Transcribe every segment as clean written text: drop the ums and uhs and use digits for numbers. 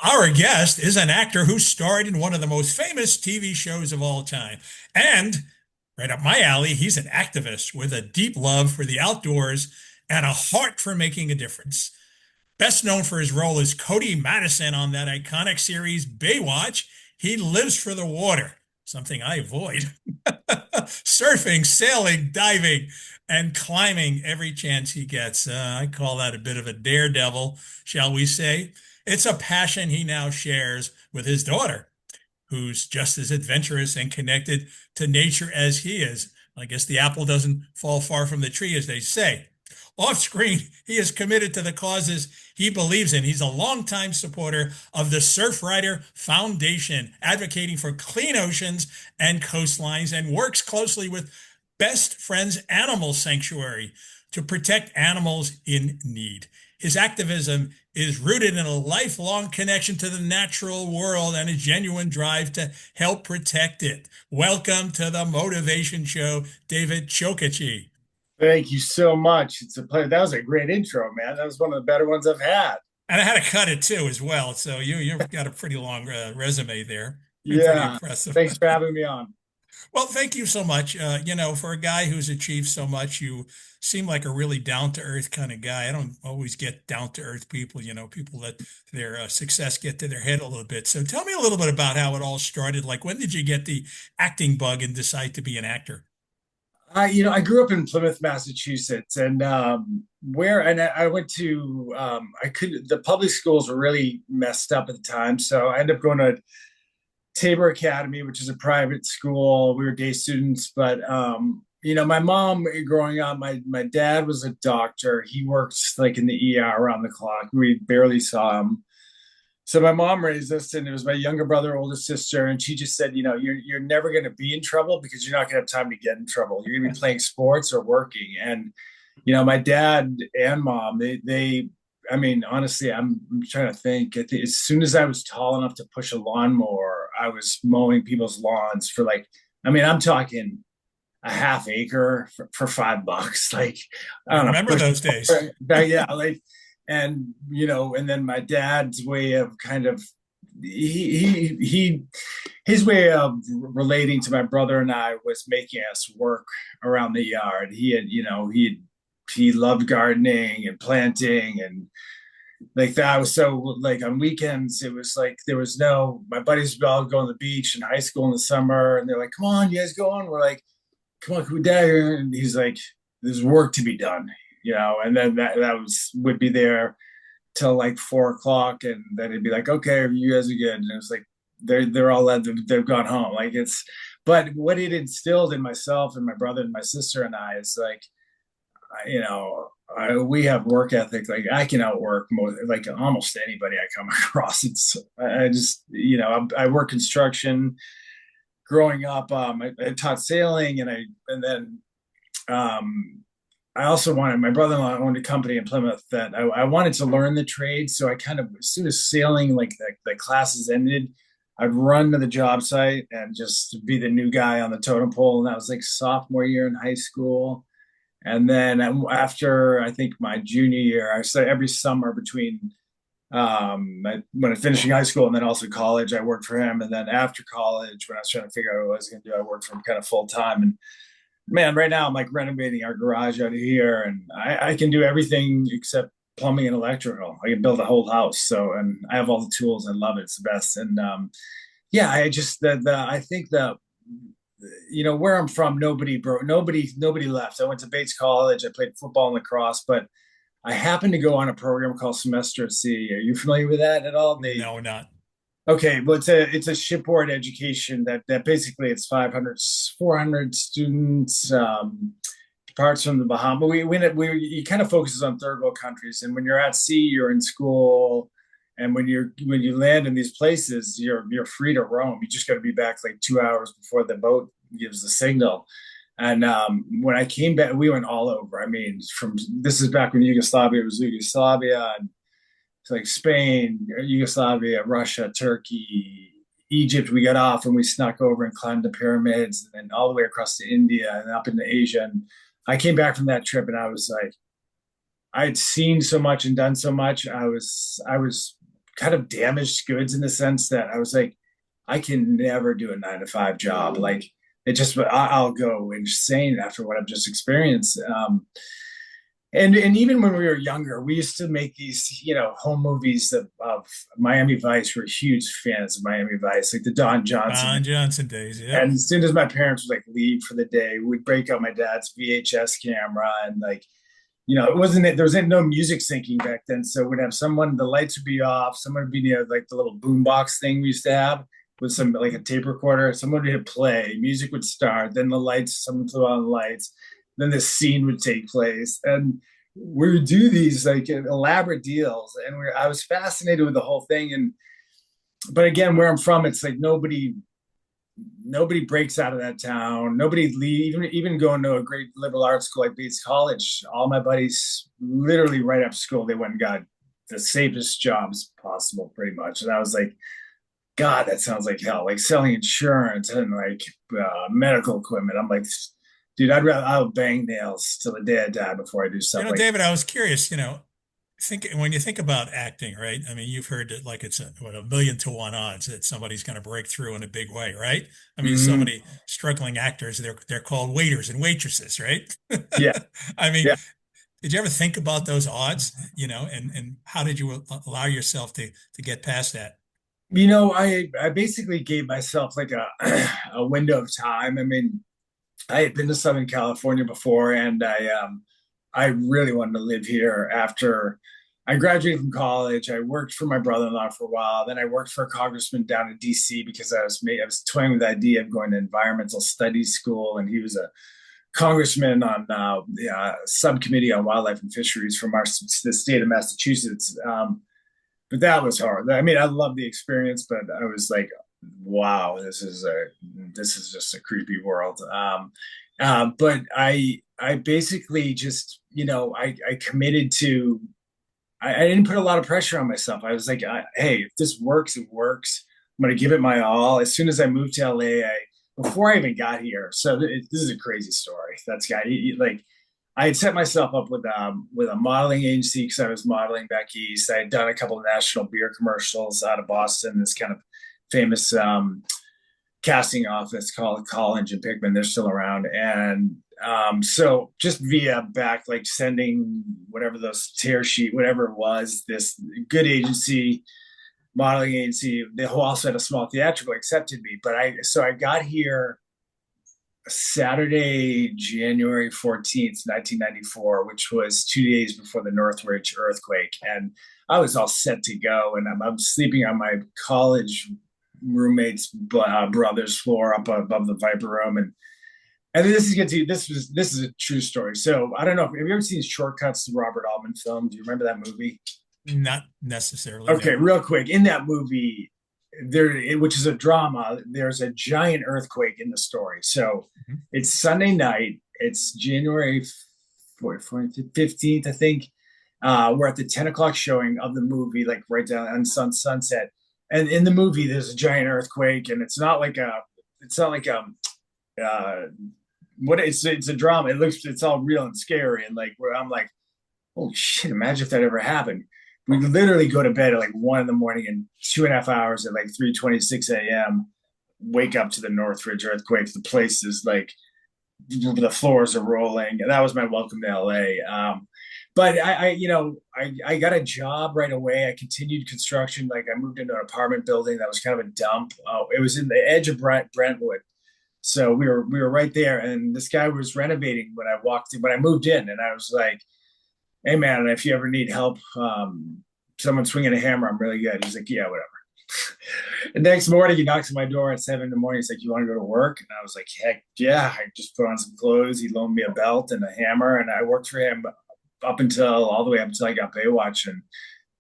Our guest is an actor who starred in one of the most famous TV shows of all time. And right up my alley, he's an activist with a deep love for the outdoors and a heart for making a difference. Best known for his role as Cody Madison on that iconic series Baywatch, he lives for the water, something I avoid. Surfing, sailing, diving, and climbing every chance he gets. I call that a bit of a daredevil, shall we say. It's a passion he now shares with his daughter, who's just as adventurous and connected to nature as he is. I guess the apple doesn't fall far from the tree, as they say. Off screen, he is committed to the causes he believes in. He's a longtime supporter of the Surfrider Foundation, advocating for clean oceans and coastlines, and works closely with Best Friends Animal Sanctuary to protect animals in need. His activism is rooted in a lifelong connection to the natural world and a genuine drive to help protect it. Welcome to the Motivation Show, David Chokachi. Thank you so much. It's a pleasure. That was a great intro, man. That was one of the better ones I've had. And I had to cut it too as well. So you've got a pretty long resume there. Pretty Yeah. impressive. Thanks for having me on. Well, thank you so much. For a guy who's achieved so much, you seem like a really down to earth kind of guy. I don't always get down to earth people, people that their success get to their head a little bit. So tell me a little bit about how it all started. Like, when did you get the acting bug and decide to be an actor? I grew up in Plymouth, Massachusetts, and I went to I could the public schools were really messed up at the time, so I ended up going to Tabor Academy, which is a private school. We were day students, but my mom growing up, my dad was a doctor. He worked like in the ER around the clock. We barely saw him. So my mom raised us, and it was my younger brother, older sister, and she just said, you're never going to be in trouble because you're not going to have time to get in trouble. You're going to be playing sports or working. And my dad and mom, I mean, honestly, I'm trying to think. As soon as I was tall enough to push a lawnmower, I was mowing people's lawns for like, I mean, I'm talking a half acre for $5. Like, I I don't know, remember those days. yeah, like, and then my dad's way of kind of he his way of relating to my brother and I was making us work around the yard. He had, he loved gardening and planting and like that. Was so like on weekends it was like there was no, my buddies would all go on the beach in high school in the summer and they're like, come on, you guys going? We're like, come on, can we dad? And he's like, there's work to be done, and then that would be there till like 4 o'clock, and then it'd be like, okay, you guys are good. And it was like they're all they've gone home. Like it's, but what it instilled in myself and my brother and my sister and I is like, we have work ethic. Like I can outwork like almost anybody I come across. It's I just I work construction. Growing up, I taught sailing, and then I also wanted, my brother-in-law owned a company in Plymouth that I wanted to learn the trade. So I kind of, as soon as sailing, like the classes ended, I'd run to the job site and just be the new guy on the totem pole. And that was like sophomore year in high school. And then after, I think my junior year, I started every summer between when I finishing high school and then also college, I worked for him. And then after college, when I was trying to figure out what I was going to do, I worked for him kind of full time. And man, right now I'm like renovating our garage out here, and I can do everything except plumbing and electrical. I can build a whole house. So, and I have all the tools. I love it. It's the best. And yeah, I just I think that where I'm from, nobody left. I went to Bates College. I played football and lacrosse, but I happened to go on a program called Semester at Sea. Are you familiar with that at all? No, not. Okay, well, it's a shipboard education that basically it's 500, 400 students, departs from the Bahamas. We you kind of focuses on third world countries, and when you're at sea, you're in school, and when you land in these places, you're free to roam. You just got to be back like 2 hours before the boat gives the signal. And when I came back, we went all over. I mean, from this is back when Yugoslavia was Yugoslavia, and it's like Spain, Yugoslavia, Russia, Turkey, Egypt. We got off and we snuck over and climbed the pyramids, and then all the way across to India and up into Asia. And I came back from that trip, and I was like, I had seen so much and done so much. I was kind of damaged goods in the sense that I was like, I can never do a 9 to 5 job. Like it just, I'll go insane after what I've just experienced. And even when we were younger, we used to make these, home movies of Miami Vice. We're huge fans of Miami Vice, like the Don Johnson. Don Johnson days. Yep. And as soon as my parents would like leave for the day, we'd break out my dad's VHS camera and like, it wasn't there was no music syncing back then. So we'd have someone, the lights would be off, someone would be near like the little boombox thing we used to have with some like a tape recorder. Someone would hit play, music would start, then the lights, someone threw on the lights, then the scene would take place. And we would do these like elaborate deals. And I was fascinated with the whole thing. But again, where I'm from, it's like nobody breaks out of that town. Nobody leave, even going to a great liberal arts school like Bates College. All my buddies, literally right after school, they went and got the safest jobs possible, pretty much. And I was like, God, that sounds like hell. Like selling insurance and like medical equipment. I'm like, dude, I'll bang nails till the day I die before I do stuff like David, I was curious, when you think about acting, right? I mean, you've heard it like it's a 1,000,000 to 1 odds that somebody's going to break through in a big way, right? I mean, so many struggling actors, they're called waiters and waitresses, right? Yeah. I mean, Yeah. did you ever think about those odds, and how did you allow yourself to get past that? I basically gave myself like a window of time. I mean, I had been to Southern California before, and I really wanted to live here after I graduated from college. I worked for my brother-in-law for a while. Then I worked for a congressman down in DC because I was toying with the idea of going to environmental studies school, and he was a congressman on the subcommittee on wildlife and fisheries from the state of Massachusetts. But that was hard. I mean, I loved the experience, but I was like, wow, this is just a creepy world. But I basically just, I committed to, I didn't put a lot of pressure on myself. I was like, hey, if this works, it works. I'm going to give it my all. As soon as I moved to LA, before I even got here, so this is a crazy story. Like, I had set myself up with a modeling agency because I was modeling back east. I had done a couple of national beer commercials out of Boston, this kind of famous casting office called Collins and Pickman. They're still around. And so just via back, like sending whatever those tear sheet, whatever it was, this good agency, modeling agency, they also had a small theatrical, accepted me. But I got here Saturday, January 14th, 1994, which was 2 days before the Northridge earthquake. And I was all set to go. And I'm sleeping on my college roommate's brother's floor up above the Viper Room. And this is a true story. So I don't know. Have you ever seen Shortcuts, the Robert Altman film? Do you remember that movie? Not necessarily. Okay, no. Real quick. In that movie, which is a drama, there's a giant earthquake in the story. So it's Sunday night. It's January 15th, I think. We're at the 10 o'clock showing of the movie, like right down on Sunset. And in the movie, there's a giant earthquake, and it's a drama. It's all real and scary. And like, where I'm like, oh shit, imagine if that ever happened. We literally go to bed at like 1 a.m. and 2.5 hours at like 3:26 a.m. wake up to the Northridge earthquake. The place is like, the floors are rolling. And that was my welcome to LA. But I got a job right away. I continued construction. Like I moved into an apartment building that was kind of a dump. It was in the edge of Brentwood. So we were right there. And this guy was renovating when I moved in, and I was like, hey man, if you ever need help, someone swinging a hammer, I'm really good. He's like, yeah, whatever. The next morning, he knocks on my door at 7 a.m. He's like, you want to go to work? And I was like, heck yeah. I just put on some clothes. He loaned me a belt and a hammer, and I worked for him all the way up until I got Baywatch. And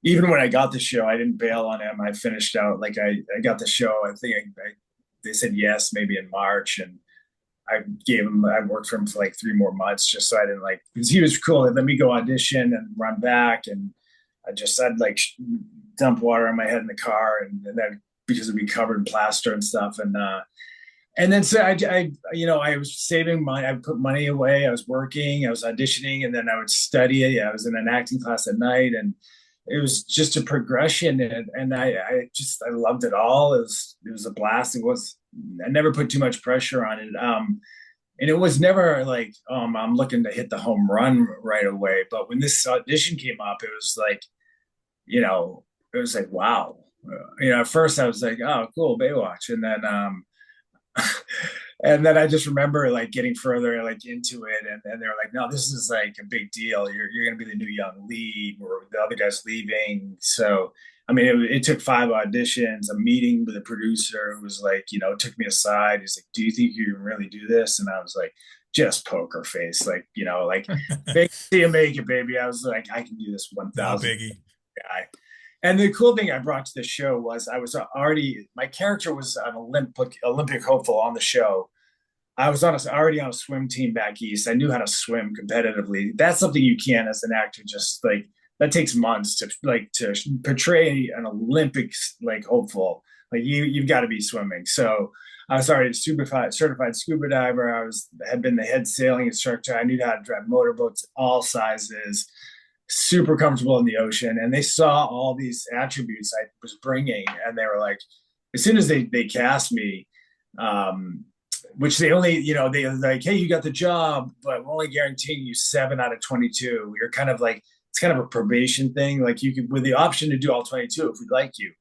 even when I got the show, I didn't bail on him. I finished out, like I got the show. I think they said yes, maybe in March. And I worked for him for like 3 more months just so I didn't because he was cool. He let me go audition and run back. And I'd like dump water on my head in the car. And then because it'd be covered in plaster and stuff. And then so I was saving money. I put money away. I was working, I was auditioning, and then I would study. I was in an acting class at night. And it was just a progression, and I loved it all. It was a blast. I never put too much pressure on it. And it was never like, I'm looking to hit the home run right away. But when this audition came up, it was like, you know, it was like, wow. At first I was like, oh, cool, Baywatch. And then and then I just remember like getting further like into it, and they were like, no, this is like a big deal. You're gonna be the new young lead, or the other guy's leaving. So I mean, it took 5 auditions, a meeting with a producer who was like, took me aside. He's like, do you think you can really do this? And I was like, just poker face, like, like make see you make it, baby. I was like, I can do this No 1,000 biggie. guy. And the cool thing I brought to the show was I was already my character was an Olympic hopeful on the show. I was already on a swim team back east. I knew how to swim competitively. That's something you can't as an actor. Just like that takes months to portray an Olympics like hopeful. Like you've got to be swimming. So I was already a certified scuba diver. Had been the head sailing instructor. I knew how to drive motorboats all sizes, super comfortable in the ocean. And they saw all these attributes I was bringing, and they were like, as soon as they cast me, which they only, they were like, hey, you got the job, but we're only guaranteeing you 7 out of 22. You're kind of like, it's kind of a probation thing. Like you could, with the option to do all 22 if we'd like you.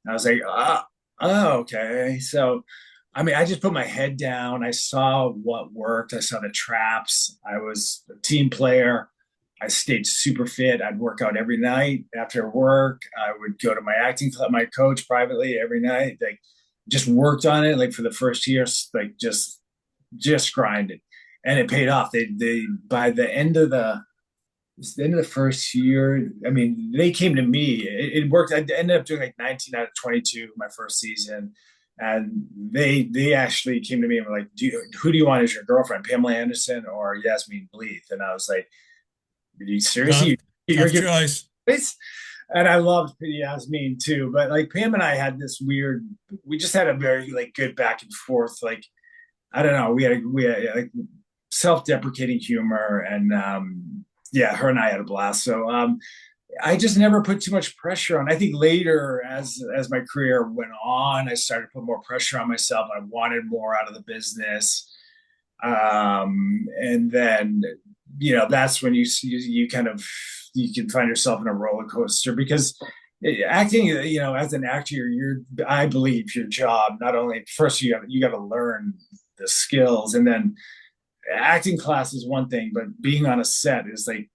And I was like, oh, okay. So, I mean, I just put my head down. I saw what worked. I saw the traps. I was a team player. I stayed super fit. I'd work out every night after work. I would go to my acting club, my coach privately every night. Like, just worked on it like for the first year, like just grinded, and it paid off. They by the end of the first year, I mean, they came to me. It worked. I ended up doing like 19 out of 22 my first season, and they actually came to me and were like, who do you want as your girlfriend, Pamela Anderson or Yasmin Bleeth? And I was like, are you Tough, seriously? You're tough giving choice. this? And I loved Yasmin too, but like Pam and I had this weird. We just had a very like good back and forth. Like I don't know, we had like self-deprecating humor, and yeah, her and I had a blast. So I just never put too much pressure on. I think later, as my career went on, I started to put more pressure on myself. I wanted more out of the business, and then that's when you kind of you can find yourself in a roller coaster, because acting, as an actor, I believe your job, not only first you got to learn the skills, and then acting class is one thing, but being on a set is like,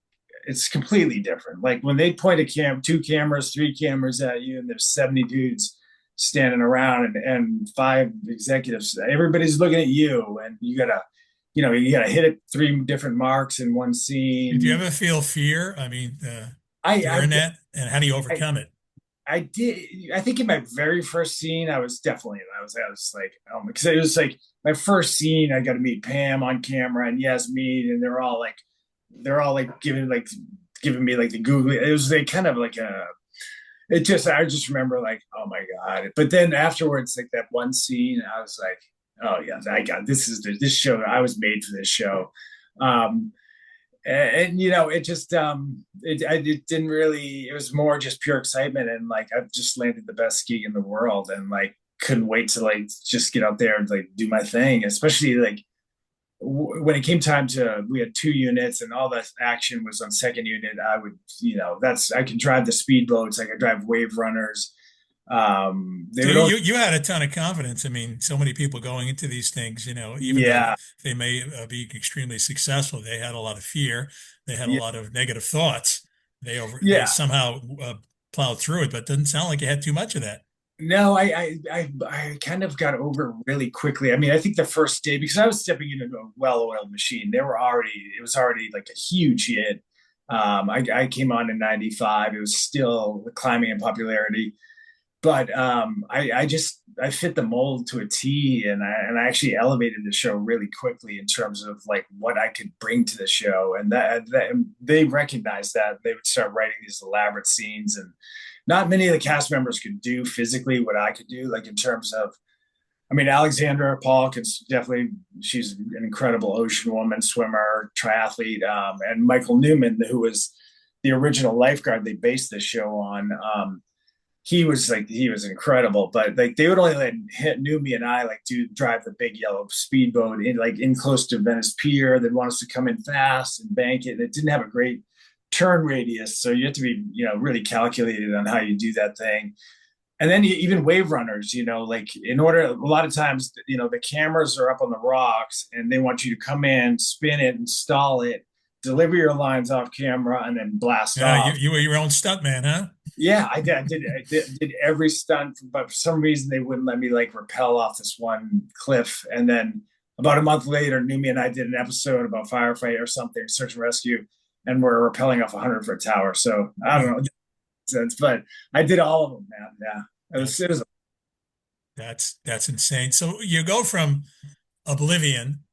it's completely different. Like when they point two cameras, 3 cameras at you, and there's 70 dudes standing around, and 5 executives, everybody's looking at you, and you gotta hit it 3 different marks in one scene. Did you ever feel fear? I mean, I, during I, that, and how do you I, overcome it? I did. I think in my very first scene, I was like, because it was like my first scene. I got to meet Pam on camera and Yasmin, and they're all like giving me like the googly. It was like kind of like I just remember like, oh my god. But then afterwards, like that one scene, I was like, oh yeah, I got this show. I was made for this show. Um, and it just it didn't really, it was more just pure excitement, and like I've just landed the best gig in the world, and like couldn't wait to like just get out there and like do my thing, especially like when it came time we had 2 units, and all the action was on second unit. I would, I can drive the speedboats, I could drive wave runners. They So would only, you had a ton of confidence. I mean, so many people going into these things, even though yeah, they may be extremely successful, they had a lot of fear. They had a yeah, lot of negative thoughts. They yeah. somehow plowed through it, but it doesn't sound like you had too much of that. No, I kind of got over it really quickly. I mean, I think the first day, because I was stepping into a well-oiled machine, it was already like a huge hit. I came on in '95. It was still climbing in popularity, but I fit the mold to a T, and I actually elevated the show really quickly in terms of like what I could bring to the show, and that they recognized that. They would start writing these elaborate scenes, and not many of the cast members could do physically what I could do, like in terms of, I mean, Alexandra Paul can definitely, she's an incredible ocean woman, swimmer, triathlete, and Michael Newman, who was the original lifeguard they based the show on. He was incredible, but like they would only let hit Numi and I like do drive the big yellow speedboat in close to Venice Pier. They'd want us to come in fast and bank it. And it didn't have a great turn radius, so you have to be really calculated on how you do that thing. And then even wave runners, like in order, a lot of times, the cameras are up on the rocks and they want you to come in, spin it, install it, deliver your lines off camera, and then blast Yeah, off. you were your own stuntman, huh? Yeah, I did every stunt, but for some reason they wouldn't let me like rappel off this one cliff. And then about a month later, Numi and I did an episode about firefight or something, search and rescue, and we're rappelling off a 100-foot tower. So I don't know, sense, but I did all of them, man. Yeah, it was. That's insane. So you go from Oblivion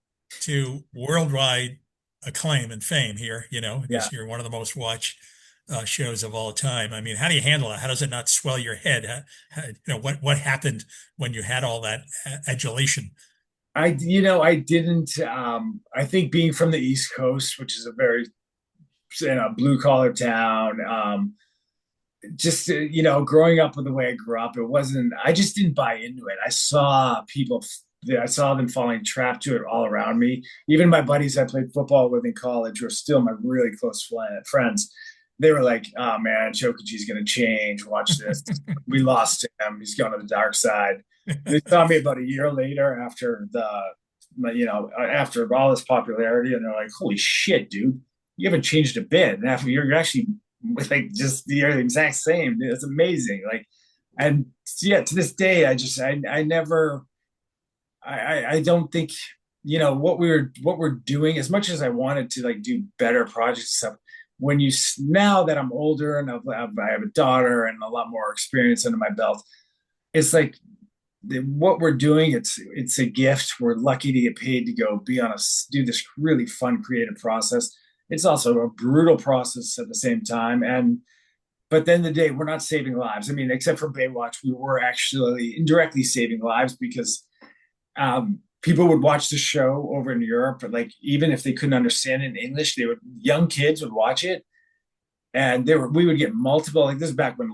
to worldwide acclaim and fame here, Yeah. because you're one of the most watched shows of all time. I mean, how do you handle it? How does it not swell your head? What happened when you had all that adulation? I didn't. I think being from the East Coast, which is a very blue collar town, just growing up with the way I grew up, it wasn't. I just didn't buy into it. I saw them falling trapped to it all around me. Even my buddies I played football with in college were still my really close friends. They were like, "Oh man, Chokachi's going to change. Watch this. We lost him. He's gone to the dark side." They saw me about a year later after all this popularity, and they're like, "Holy shit, dude, you haven't changed a bit. And after you're actually like you're the exact same. It's amazing." Like, and yeah, to this day, I never, I don't think what we're doing as much as I wanted to like do better projects and stuff. Now that I'm older and I have a daughter and a lot more experience under my belt, it's like what we're doing. It's a gift. We're lucky to get paid to go do this really fun creative process. It's also a brutal process at the same time. But then the day we're not saving lives. I mean, except for Baywatch, we were actually indirectly saving lives because people would watch the show over in Europe, but like even if they couldn't understand it in English, young kids would watch it, and we would get multiple, like this is back when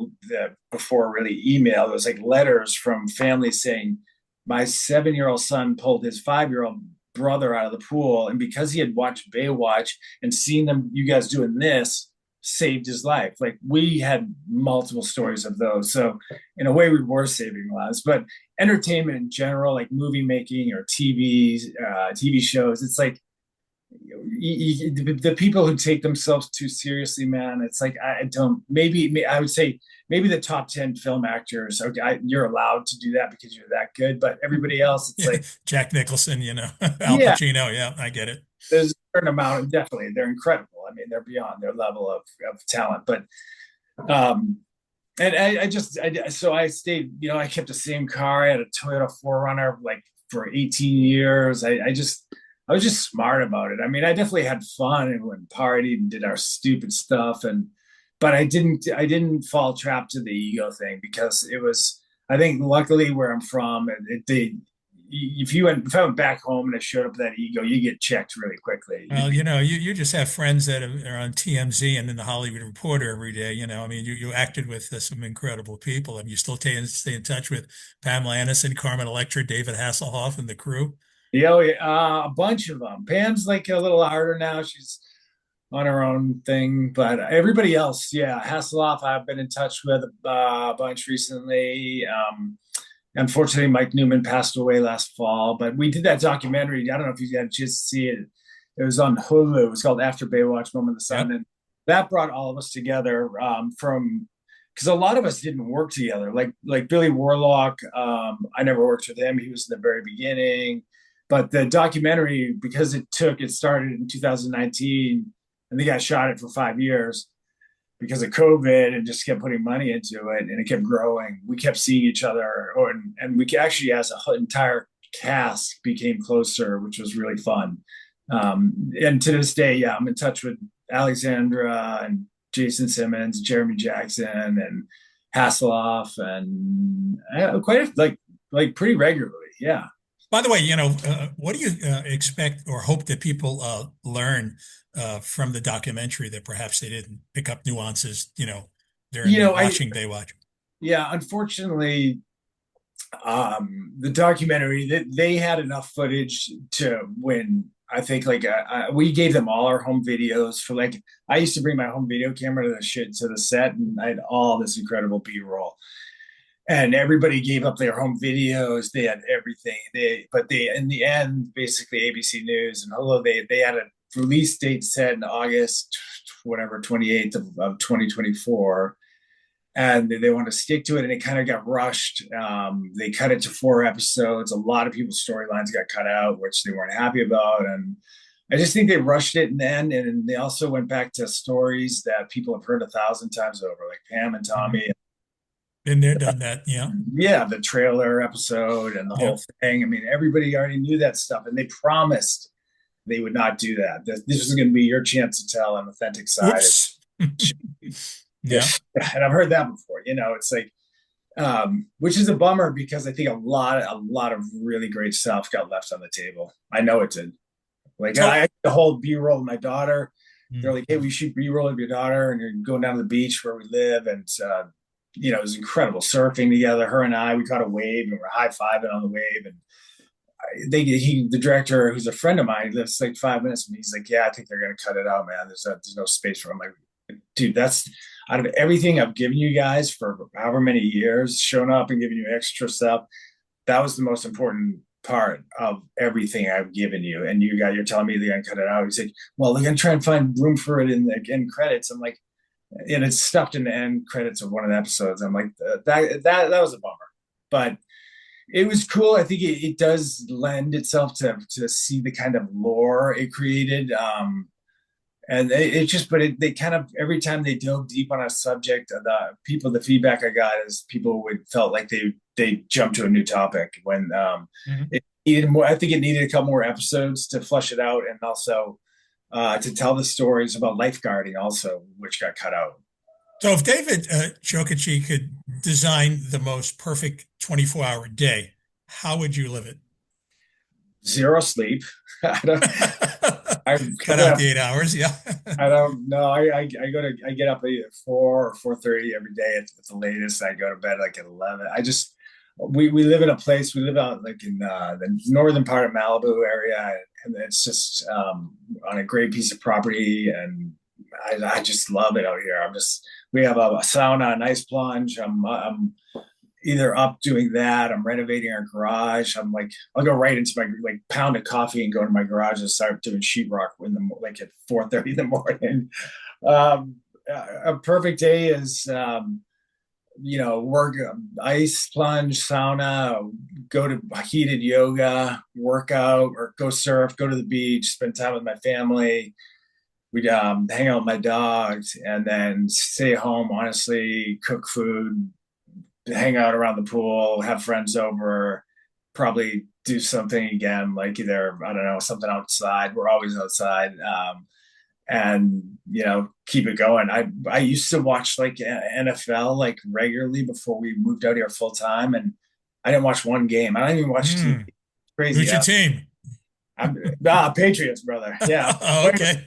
before really email, it was like letters from families saying my 7-year-old son pulled his 5-year-old brother out of the pool, and because he had watched Baywatch and seen you guys doing this, saved his life. Like we had multiple stories of those. So in a way, we were saving lives. But entertainment in general, like movie making or TV shows, it's like the people who take themselves too seriously, man. It's like I don't. Maybe I would say maybe the top 10 film actors. Okay, you're allowed to do that because you're that good. But everybody else, it's like Jack Nicholson, Al yeah, Pacino. Yeah, I get it. there's a certain amount. Definitely, they're incredible. I mean, they're beyond their level of talent. But and so I stayed. I kept the same car. I had a Toyota 4Runner like for 18 years. I was just smart about it. I mean, I definitely had fun and went partied and did our stupid stuff, but I didn't fall trapped to the ego thing because it was. I think luckily where I'm from, if I went back home and I showed up that ego, you get checked really quickly. Well, you just have friends that are on TMZ and in the Hollywood Reporter every day. I mean, you acted with some incredible people. And you still stay in touch with Pamela Anderson, Carmen Electra, David Hasselhoff, and the crew. A bunch of them. Pam's like a little harder now. She's on her own thing, but everybody else, yeah, Hasselhoff, I've been in touch with a bunch recently. Unfortunately, Mike Newman passed away last fall, but we did that documentary. I don't know if you had a chance to see it. It was on Hulu. It was called After Baywatch, Moment of the Sun. Yep. And that brought all of us together because a lot of us didn't work together. Like Billy Warlock, I never worked with him. He was in the very beginning. But the documentary, because it started in 2019, and they got shot it for 5 years because of COVID and just kept putting money into it, and it kept growing. We kept seeing each other, and we actually, as an entire cast, became closer, which was really fun. And to this day, yeah, I'm in touch with Alexandra and Jason Simmons, Jeremy Jackson, and Hasselhoff, and quite like pretty regularly. Yeah. By the way, what do you expect or hope that people learn from the documentary that perhaps they didn't pick up nuances, during You know, I watching Baywatch? yeah, unfortunately, the documentary that they had enough footage to win. I think like we gave them all our home videos for like I used to bring my home video camera to the set, and I had all this incredible B-roll. And everybody gave up their home videos. They had everything. But in the end, basically ABC News and Hulu, they had a release date set in August, whatever, 28th of 2024, and they want to stick to it, and it kind of got rushed. They cut it to 4 episodes. A lot of people's storylines got cut out, which they weren't happy about, and I just think they rushed it in the end. And they also went back to stories that people have heard 1,000 times over, like Pam and Mhm. Tommy. Been there, done that. Yeah. Yeah, the trailer episode and the Yeah. whole thing. I mean, everybody already knew that stuff, and they promised they would not do that. This was going to be your chance to tell an authentic side. Oops. Yeah. And I've heard that before. It's like, which is a bummer because I think a lot of really great stuff got left on the table. I know it did. Like So, I had the whole B-roll of my daughter. They're like, mm, "Hey, we shoot B-roll of your daughter, and you're going down to the beach where we live." And it was incredible surfing together. Her and we caught a wave, and we're high fiving on the wave. And the director, who's a friend of mine, lives like 5 minutes from me. He's like, "Yeah, I think they're gonna cut it out, man. There's no space for him." I'm like, dude, that's out of everything I've given you guys for however many years, showing up and giving you extra stuff. That was the most important part of everything I've given you. And you're telling me they're gonna cut it out. He's like, "Well, they're gonna try and find room for it in the end credits." I'm like, and it's stuffed in the end credits of one of the episodes. I'm like, that was a bummer, but it was cool. I think it does lend itself to see the kind of lore it created. And it just, but they kind of every time they dove deep on a subject, the feedback I got is people would felt like they jumped to a new topic when mhm. it needed more. I think it needed a couple more episodes to flush it out, and also to tell the stories about lifeguarding, also, which got cut out. So if David Chokachi could design the most perfect 24-hour day, how would you live it? Zero sleep. I don't. I Cut out the 8 hours. Yeah. I don't know. I get up at 4 or 4:30 every day at the latest. I go to bed like at 11. We live in a place. We live out like in the northern part of Malibu area, and it's just on a great piece of property, and I just love it out here. We have a sauna, an ice plunge. I'm either up doing that. I'm renovating our garage. I'll go right into my like pound of coffee and go to my garage and start doing sheetrock like at 4:30 in the morning. Um, a perfect day is work, ice plunge, sauna, go to heated yoga, workout, or go surf, go to the beach, spend time with my family. We'd hang out with my dogs, and then stay home, honestly, cook food, hang out around the pool, have friends over, probably do something again, like either, I don't know, something outside. We're always outside. And keep it going. I used to watch like NFL like regularly before we moved out here full time, and I didn't watch one game. I don't even watch TV. Mm. Crazy. Who's your Yeah. team? Patriots, brother. Yeah. Oh, okay.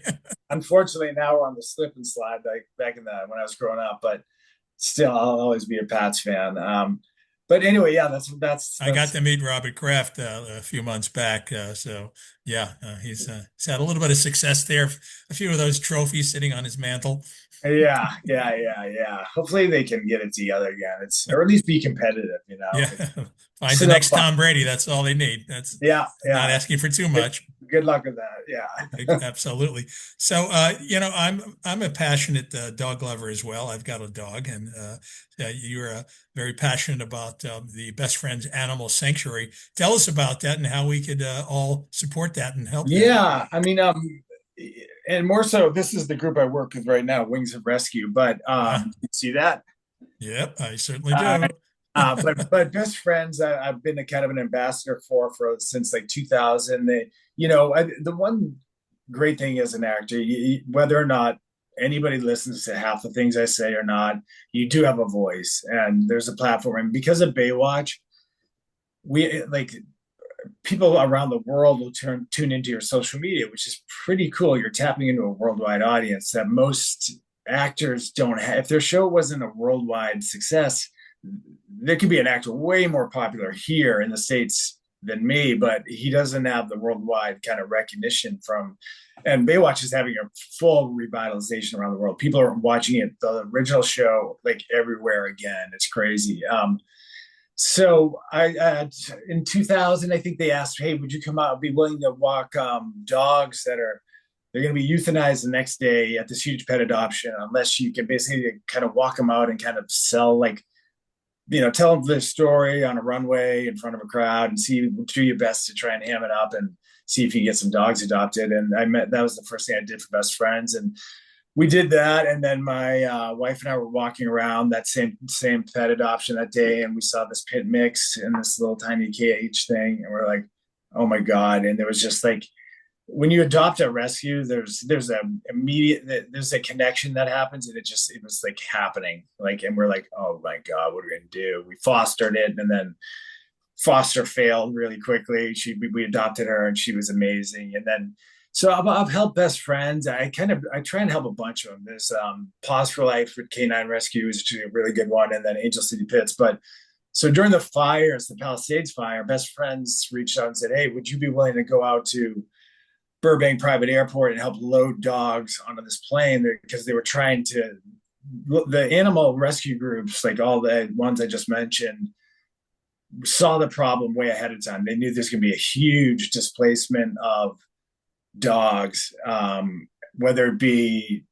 Unfortunately, now we're on the slip and slide like back in the when I was growing up, but still, I'll always be a Pats fan. But anyway, yeah, I got that's to meet Robert Kraft a few months back. So yeah, he's had a little bit of success there. A few of those trophies sitting on his mantle. yeah. Hopefully, they can get it together again. Or at least be competitive. Yeah. Find the Sit up. next Tom Brady. That's all they need. That's Yeah, not yeah. asking for too Good, much. good luck with that. Yeah. Absolutely. So, I'm a passionate dog lover as well. I've got a dog, and you're very passionate about the Best Friends Animal Sanctuary. Tell us about that and how we could all support that and help that. Yeah, I mean, and more so, this is the group I work with right now, Wings of Rescue. But Uh, you see that? yep, I certainly Uh, do. but Best Friends, I've been a kind of an ambassador for since like 2000. The one great thing as an actor, whether or not anybody listens to half the things I say or not, you do have a voice, and there's a platform. And because of Baywatch, we like people around the world will tune into your social media, which is pretty cool. You're tapping into a worldwide audience that most actors don't have. If their show wasn't a worldwide success, there could be an actor way more popular here in the States than me, but he doesn't have the worldwide kind of recognition from. And Baywatch is having a full revitalization around the world. People are watching it, the original show, like everywhere again. It's crazy. So in 2000, I think they asked, "Hey, would you come out? Be willing to walk dogs that are they're going to be euthanized the next day at this huge pet adoption, unless you can basically kind of walk them out and kind of sell like tell them the story on a runway in front of a crowd and do your best to try and ham it up and see if you get some dogs adopted." And that was the first thing I did for Best Friends, and we did that. And then my wife and I were walking around that same pet adoption that day, and we saw this pit mix and this little tiny KH thing, and we're like, oh my god. And there was just like, when you adopt a rescue, there's a connection that happens, and it was like happening, like, and we're like, oh my god, what are we gonna do? We fostered it, and then foster failed really quickly. We adopted her, and she was amazing. And then so I've helped Best Friends. I try and help a bunch of them. There's Paws for Life with Canine Rescue is a really good one, and then Angel City Pits. But so during the fires, the Palisades fire, Best Friends reached out and said, "Hey, would you be willing to go out to Burbank Private Airport and help load dogs onto this plane?" Because they were trying to, the animal rescue groups, like all the ones I just mentioned, saw the problem way ahead of time. They knew there's going to be a huge displacement of dogs, whether it be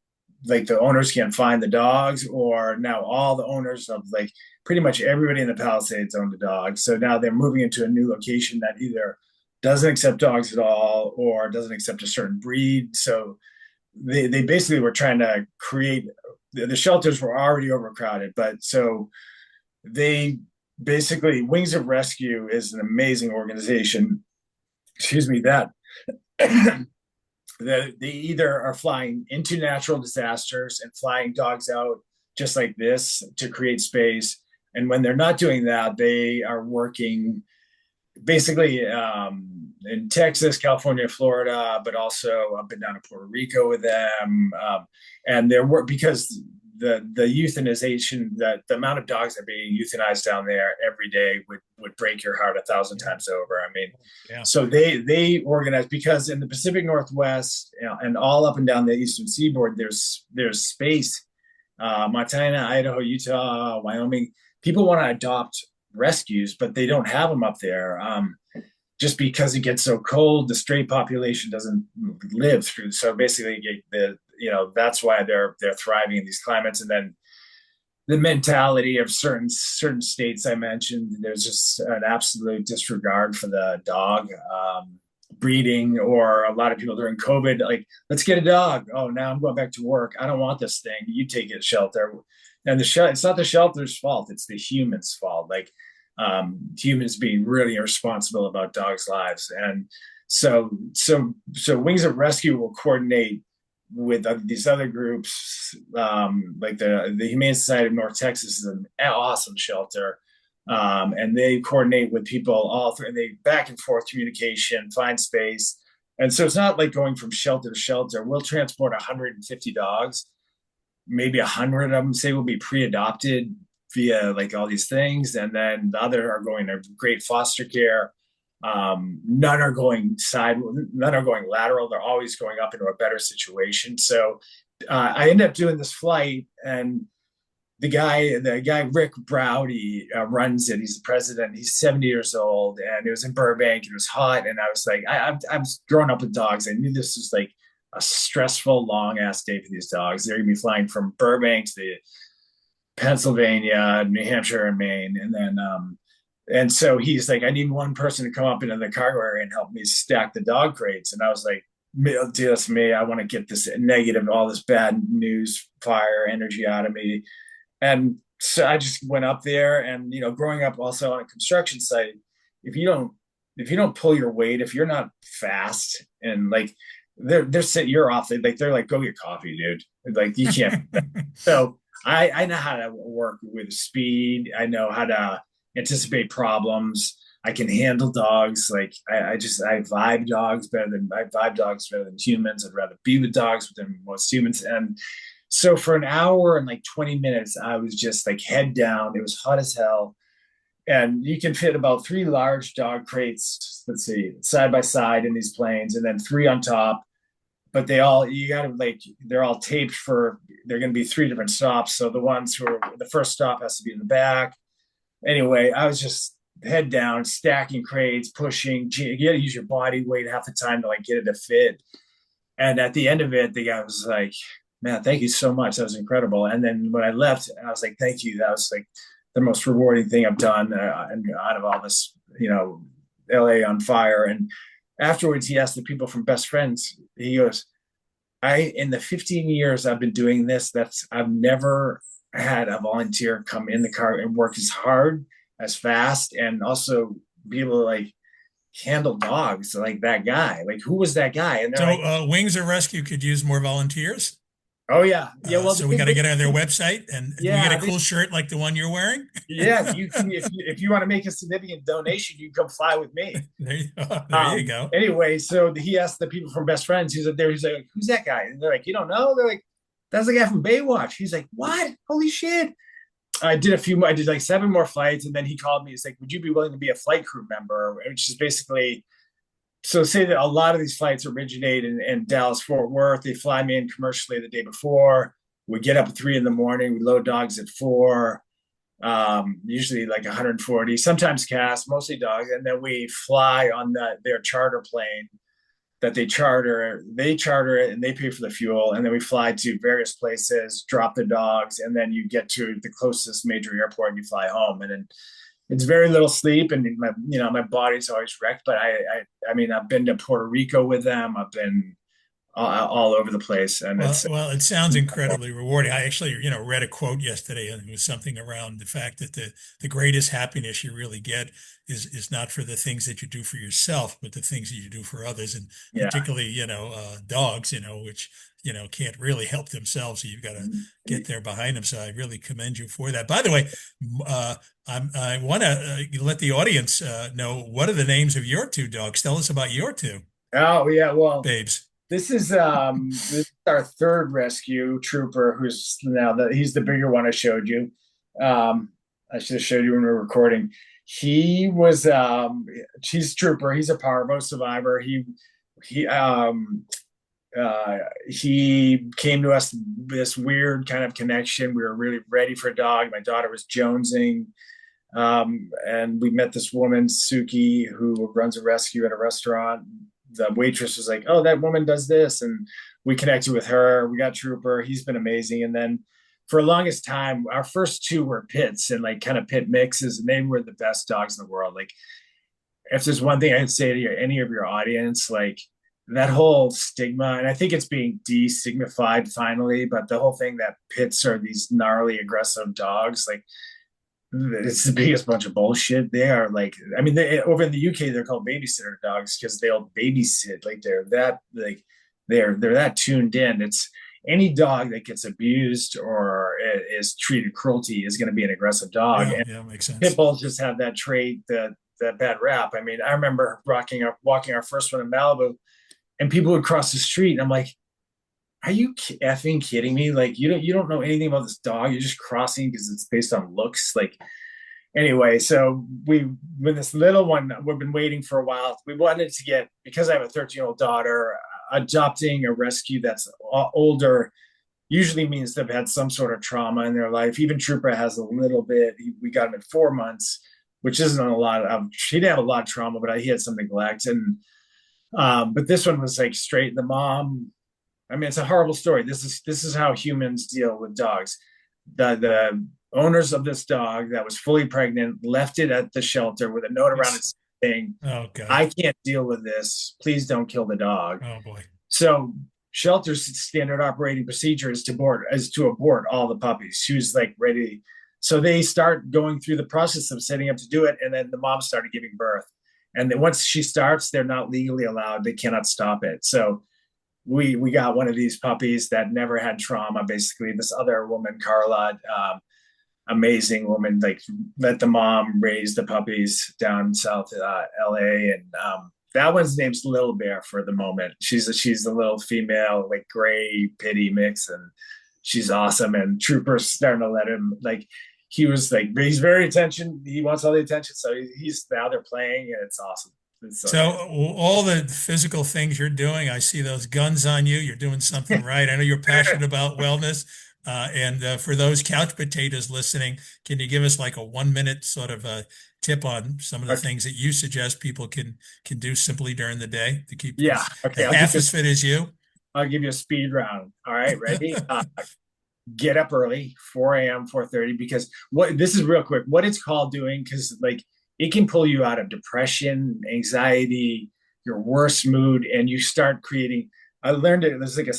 like the owners can't find the dogs, or now all the owners of like pretty much everybody in the Palisades owned a dog. So now they're moving into a new location that either doesn't accept dogs at all or doesn't accept a certain breed. So they basically were trying to create, the shelters were already overcrowded, but so they basically, Wings of Rescue is an amazing organization, excuse me, that they either are flying into natural disasters and flying dogs out just like this to create space. And when they're not doing that, they are working basically in Texas, California, Florida, but also up and down to Puerto Rico with them. And they're because the euthanization, the amount of dogs that are being euthanized down there every day would break your heart 1,000 times over. I mean, yeah. So they organize, because in the Pacific Northwest, and all up and down the eastern seaboard, there's space. Montana, Idaho, Utah, Wyoming. People want to adopt rescues, but they don't have them up there. Just because it gets so cold, the stray population doesn't live through. So basically, that's why they're thriving in these climates. And then the mentality of certain states I mentioned, there's just an absolute disregard for the dog breeding, or a lot of people during COVID, like, let's get a dog. Oh, now I'm going back to work. I don't want this thing. You take it, shelter. And it's not the shelter's fault. It's the human's fault. Like, humans being really irresponsible about dogs' lives. And so Wings of Rescue will coordinate with these other groups, like the Humane Society of North Texas is an awesome shelter, and they coordinate with people all through, and they back and forth communication, find space. And so it's not like going from shelter to shelter. We'll transport 150 dogs, maybe 100 of them say will be pre-adopted via like all these things, and then the other are going to great foster care. None are going lateral. They're always going up into a better situation. So I ended up doing this flight, and the guy Rick Browdy runs it. He's the president. He's 70 years old, and it was in Burbank. It was hot, and I was like, I'm growing up with dogs. I knew this was like a stressful, long ass day for these dogs. They're gonna be flying from Burbank to Pennsylvania, New Hampshire, and Maine, and then and so he's like, I need one person to come up into the cargo area and help me stack the dog crates. And I was like, that's me. I want to get this negative, all this bad news, fire energy out of me. And so I just went up there, and growing up also on a construction site, if you don't pull your weight, if you're not fast, and like they're sitting, you're off. They're like, go get coffee, dude. Like, you can't. So I know how to work with speed. I know how to anticipate problems. I can handle dogs. Like I vibe dogs better than humans. I'd rather be with dogs than most humans. And so for an hour and like 20 minutes, I was just like head down. It was hot as hell. And you can fit about three large dog crates, let's see, side by side in these planes, and then three on top. But you gotta like, they're all taped for, they're gonna be three different stops. So the first stop has to be in the back. Anyway, I was just head down, stacking crates, pushing. You got to use your body weight half the time to like get it to fit. And at the end of it, the guy was like, "Man, thank you so much. That was incredible." And then when I left, I was like, "Thank you. That was like the most rewarding thing I've done." And out of all this, LA on fire. And afterwards, he asked the people from Best Friends. He goes, in the 15 years I've been doing this, I've never had a volunteer come in the car and work as hard, as fast, and also be able to like handle dogs like that guy. Like, who was that guy? And they're So, like, Wings of Rescue could use more volunteers. "Oh yeah, yeah." Well, So we got to get on their website, and we get yeah, a cool shirt like the one you're wearing. yeah. You can, if you want to make a significant donation, you can come fly with me. There you go. Anyway, so he asked the people from Best Friends who's up there. He's like, "Who's that guy?" And they're like, "You don't know?" They're like, "That's the guy from Baywatch." He's like, "What? Holy shit!" I did like 7 more flights, and then he called me. He's like, "Would you be willing to be a flight crew member?" Which is basically, so say that a lot of these flights originate in Dallas Fort Worth. They fly me in commercially the day before. We get up at 3 in the morning. We load dogs at 4. Usually like 140, sometimes cast, mostly dogs, and then we fly on their charter plane that they charter. They charter it and they pay for the fuel, and then we fly to various places, drop the dogs, and then you get to the closest major airport and you fly home. And then it's very little sleep, and my body's always wrecked. But I mean, I've been to Puerto Rico with them. I've been all over the place, and Well, it sounds incredibly rewarding. I actually, read a quote yesterday, and it was something around the fact that the greatest happiness you really get is not for the things that you do for yourself, but the things that you do for others, and yeah. particularly, dogs, which can't really help themselves. So you've got to get there behind them. So I really commend you for that. By the way, I want to let the audience know, what are the names of your two dogs? Tell us about your two Oh yeah, well, babes. this is our third rescue trooper, who's now he's the bigger one I showed you. I should have showed you when we were recording. He was he's a trooper. He's a parvo survivor. He he came to us, this weird kind of connection. We were really ready for a dog. My daughter was jonesing. And we met this woman, Suki, who runs a rescue at a restaurant. The waitress was like, "Oh, that woman does this." And we connected with her. We got Trooper. He's been amazing. And then for the longest time, our first two were pits and like kind of pit mixes, and they were the best dogs in the world. Like, if there's one thing I could say to any of your audience, like that whole stigma, and I think it's being destigmatized finally, but the whole thing that pits are these gnarly, aggressive dogs, like, it's the biggest bunch of bullshit. They are like, I mean, over in the UK, they're called babysitter dogs because they'll babysit. Like, they're that tuned in. It's any dog that gets abused or is treated cruelty is going to be an aggressive dog. Yeah, And yeah, makes sense. pit bulls just have that trait, that bad rap. I mean, I remember walking our first one in Malibu, and people would cross the street, and I'm like, "Are you effing kidding me? Like, you don't know anything about this dog. You're just crossing because it's based on looks." Like, anyway, so with this little one, we've been waiting for a while. We wanted to get, because I have a 13-year-old daughter, adopting a rescue that's older usually means they've had some sort of trauma in their life. Even Trooper has a little bit. We got him at 4 months, which isn't a lot of. He didn't have a lot of trauma, but he had some neglect. And but this one was like straight. The mom, I mean, it's a horrible story. This is how humans deal with dogs. The owners of this dog that was fully pregnant left it at the shelter with a note around it saying, Oh God. "I can't deal with this. Please don't kill the dog." Oh boy. So shelter's standard operating procedure is to abort all the puppies. She was like ready. So they start going through the process of setting up to do it, and then the mom started giving birth. And then once she starts, they're not legally allowed. They cannot stop it. So we got one of these puppies that never had trauma. Basically, this other woman, Carla, amazing woman. Like let the mom raise the puppies down south LA, and that one's name's Little Bear for the moment. She's a little female like gray pitty mix, and she's awesome. And Trooper's starting to let him like. He was like he's very attention. He wants all the attention, so he's now they're playing, and it's awesome. So all the physical things you're doing, I see those guns on you. You're doing something right. I know you're passionate about wellness. And for those couch potatoes listening, can you give us like a 1 minute sort of a tip on some of the things that you suggest people can do simply during the day to keep half as fit as you? I'll give you a speed round. All right, ready? Get up early, 4 a.m., 4:30, because this is real quick. What it's called doing, because like it can pull you out of depression, anxiety, your worst mood, and you start creating. I learned it. There's like a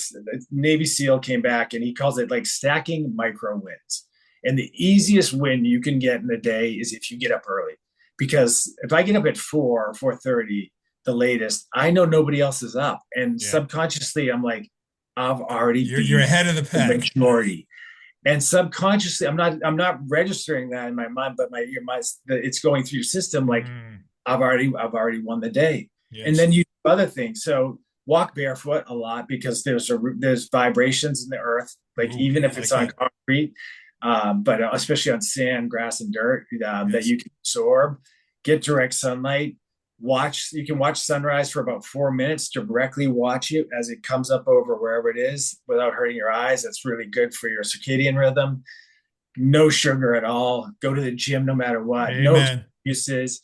Navy SEAL came back and he calls it like stacking micro wins. And the easiest win you can get in a day is if you get up early. Because if I get up at 4:30, the latest, I know nobody else is up. And subconsciously, I'm like, I've already you're ahead of the pack. Majority. And subconsciously, I'm not registering that in my mind, but it's going through your system like I've already won the day. Yes. And then you do other things. So walk barefoot a lot because there's vibrations in the earth, like even if it's on concrete, but especially on sand, grass, and dirt that you can absorb. Get direct sunlight. You can watch sunrise for about 4 minutes, directly watch it as it comes up over wherever it is without hurting your eyes. That's really good for your circadian rhythm. No sugar at all. Go to the gym no matter what. Amen. No excuses.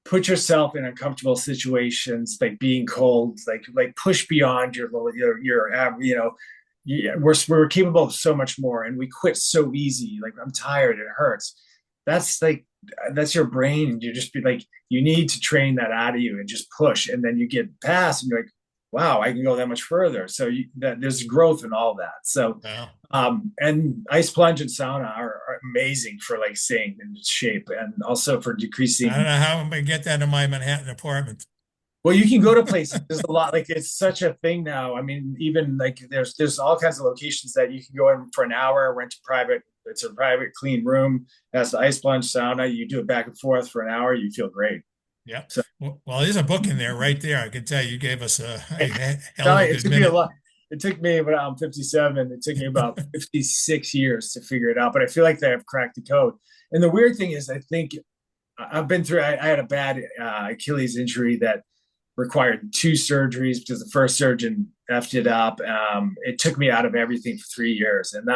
Put yourself in uncomfortable situations, like being cold, like push beyond your we're capable of so much more, and we quit so easy. Like I'm tired, it hurts. That's your brain, and you just be like, you need to train that out of you and just push, and then you get past, and you're like, wow, I can go that much further. So there's growth in all that. So, and ice plunge and sauna are amazing for like staying in shape, and also for decreasing. I don't know how I'm going to get that in my Manhattan apartment. Well, you can go to places. There's a lot, like it's such a thing now. I mean, even like there's all kinds of locations that you can go in for an hour, rent a private. It's a private, clean room. It has the ice plunge sauna. You do it back and forth for an hour. You feel great. Yeah. So, well, there's a book in there right there. I can tell you gave us a hell of a good minute. Me a lot. It took me, but I'm 57. It took me about 56 years to figure it out. But I feel like I've cracked the code. And the weird thing is, I think I've been through. I had a bad Achilles injury that required 2 surgeries because the first surgeon effed it up. It took me out of everything for 3 years, and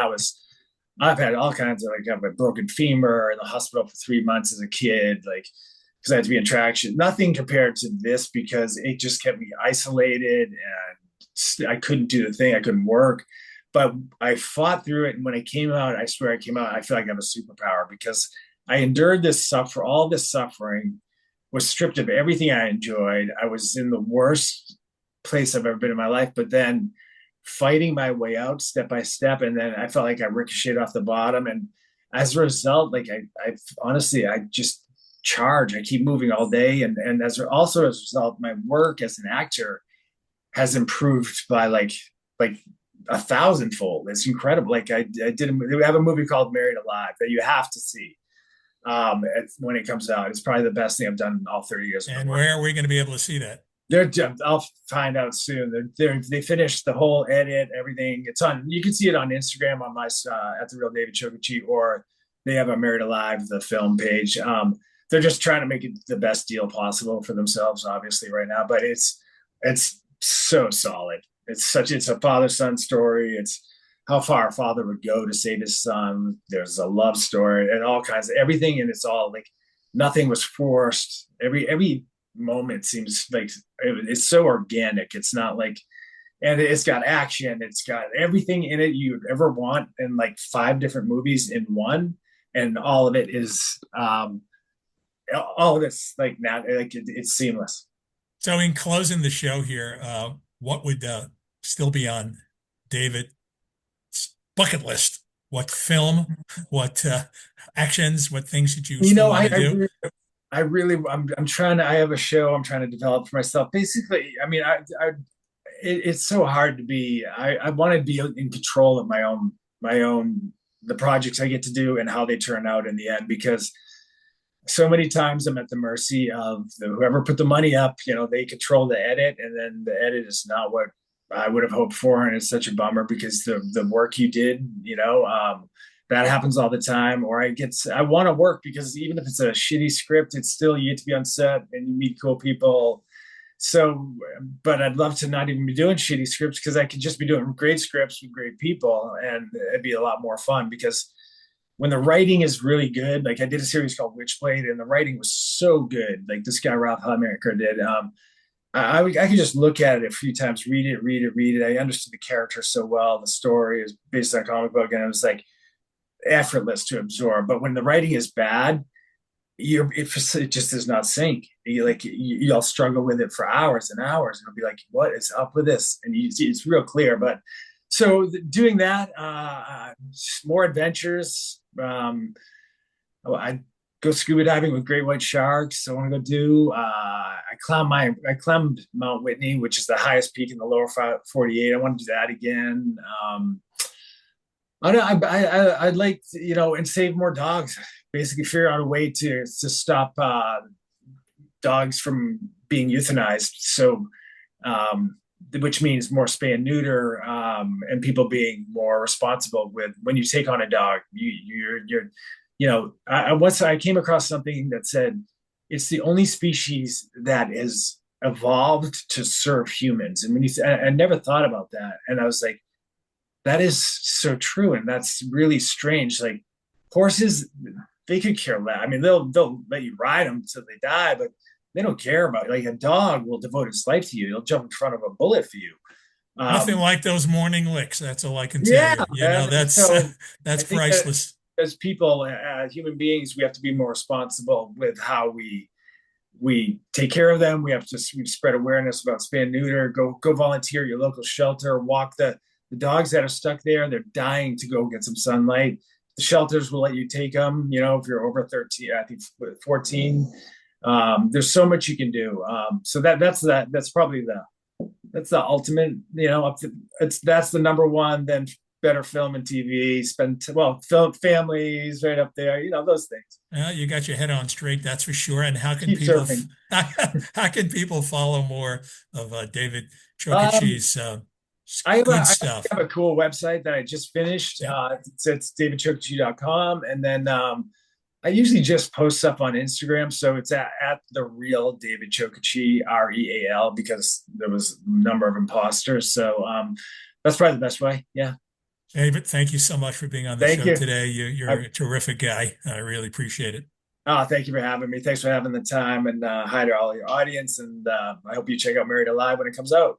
I've had all kinds of I've a broken femur in the hospital for 3 months as a kid, because I had to be in traction. Nothing compared to this because it just kept me isolated and I couldn't do the thing. I couldn't work, but I fought through it. And when I came out, I swear I came out, I feel like I have a superpower because I endured all this suffering, was stripped of everything I enjoyed. I was in the worst place I've ever been in my life, but then fighting my way out step by step. And then I felt like I ricocheted off the bottom. And as a result, I honestly, I just charge. I keep moving all day. And as a result, my work as an actor has improved by like 1,000-fold. It's incredible. We have a movie called Married Alive that you have to see when it comes out. It's probably the best thing I've done in all 30 years. And where are we going to be able to see that? I'll find out soon. They finished the whole edit, everything. It's on. You can see it on Instagram on my at the real David Chokachi, or they have a Married Alive, the film page. They're just trying to make it the best deal possible for themselves, obviously, right now. But it's so solid. It's a father-son story. It's how far a father would go to save his son. There's a love story and all kinds of everything, and it's all like nothing was forced. Every moment seems like it's so organic. It's not like, and it's got action. It's got everything in it you'd ever want in like 5 different movies in one, and all of it is all of it's like now, it's seamless. So in closing the show here, what would still be on David's bucket list? What film, what actions, what things did you still want to do? I'm trying to, I have a show I'm trying to develop for myself. Basically, I mean, it's so hard to be, I want to be in control of my own the projects I get to do and how they turn out in the end, because so many times I'm at the mercy of whoever put the money up. They control the edit, and then the edit is not what I would have hoped for, and it's such a bummer because the work you did, that happens all the time. Or I want to work because even if it's a shitty script, it's still, you get to be on set and you meet cool people. So, but I'd love to not even be doing shitty scripts because I could just be doing great scripts with great people, and it'd be a lot more fun. Because when the writing is really good, like I did a series called Witchblade, and the writing was so good. Like this guy Ralph Hamaker did. I could just look at it a few times, read it. I understood the character so well. The story is based on a comic book, and it was like effortless to absorb. But when the writing is bad, it just does not sink. You'll struggle with it for hours and hours, and it'll be like, what is up with this? And you see, it's real clear. But so doing that, just more adventures. I go scuba diving with great white sharks. I want to go do. I climbed Mount Whitney, which is the highest peak in the lower 48. I want to do that again. I'd like to, and save more dogs. Basically, figure out a way to stop dogs from being euthanized. So, which means more spay and neuter, and people being more responsible with when you take on a dog. Once I came across something that said it's the only species that is evolved to serve humans. And when I never thought about that, and I was like, that is so true, and that's really strange. Like horses, they could care less. I mean, they'll let you ride them till they die, but they don't care about it. Like a dog will devote its life to you. He'll jump in front of a bullet for you. Nothing like those morning licks. That's all I can tell Yeah, you. That's so that's I think priceless. as people, human beings, we have to be more responsible with how we take care of them. We have to spread awareness about spay and neuter. Go volunteer at your local shelter. Walk the dogs that are stuck there. They're dying to go get some sunlight. The shelters will let you take them. If you're over 13, I think 14. There's so much you can do. So that's probably that's the ultimate. That's the number one. Then better film and TV. Film families right up there. Those things. Well, you got your head on straight, that's for sure. And how can Keep people surfing. how can people follow more of David Chokachi's I good stuff? have a cool website that I just finished. Yeah. It's davidchokachi.com. And then I usually just post stuff on Instagram. So it's at the real David Chokachi, REAL, because there was a number of imposters. So that's probably the best way. Yeah. David, thank you so much for being on the Thank show you. today. You're a terrific guy. I really appreciate it. Thank you for having me. Thanks for having the time. And hi to all your audience. And I hope you check out Married Alive when it comes out.